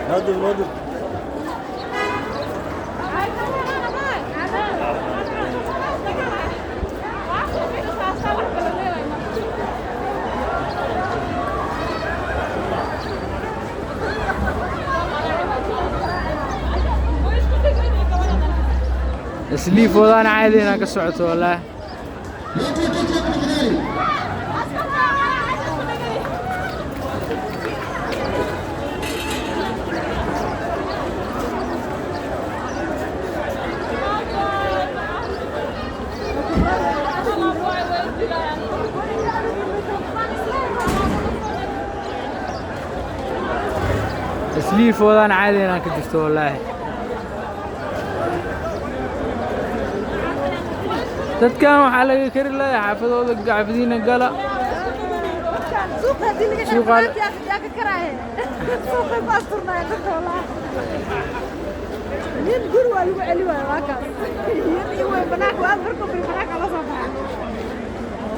نادر سليف وأنا عادي هناك الصعود والله. سليف وأنا عادي هناك جبت والله. dadkan waxaa laga kari lahaa xaafadooda gacbadiina gala suuqa dilaga yaa ka karaaye suuqa baasturnaa dadka walaa nin gur waa lagu celi waa waakaas iyo way banaak waa markuu bi banaak la soo baxay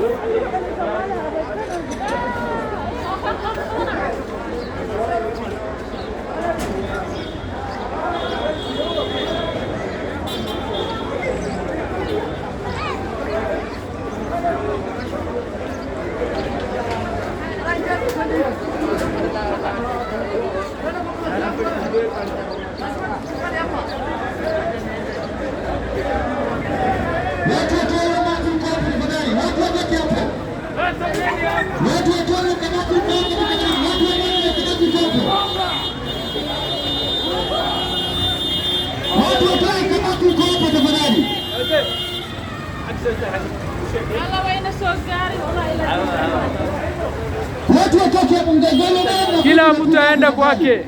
kila mtu aenda kwake.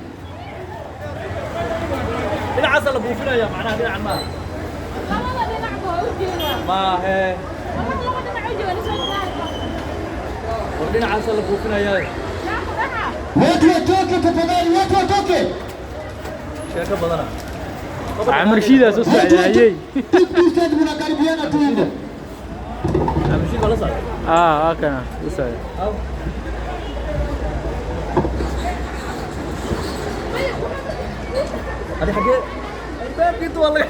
dhinaca la buufinaya macnaha dhinaca ma he dhinaca la buufinaya watu watoke tafadhali, watu watoke. sheeko badana Amar Shida soo socdaayay Ustaad munakaribiana tuende. Amar Shida wala socda kana soo socda هذه حاجة الباب كنت والله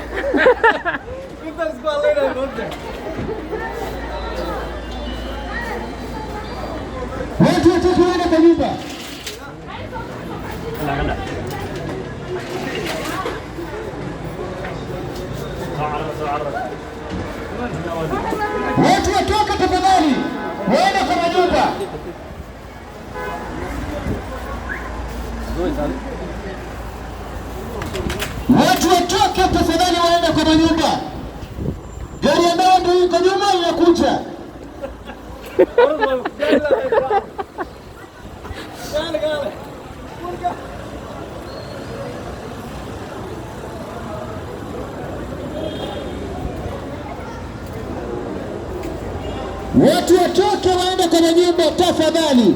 كنت أسمع الله يا مولد watu watoke waende kwa nyumba. لا watu watoke tafadhali, waende kwa nyumba. Watu watoke tafadhali, waende kwa nyumba. Gari ambayo ndio iko nyuma inakuja. Watu watoke waende kwa nyumba tafadhali.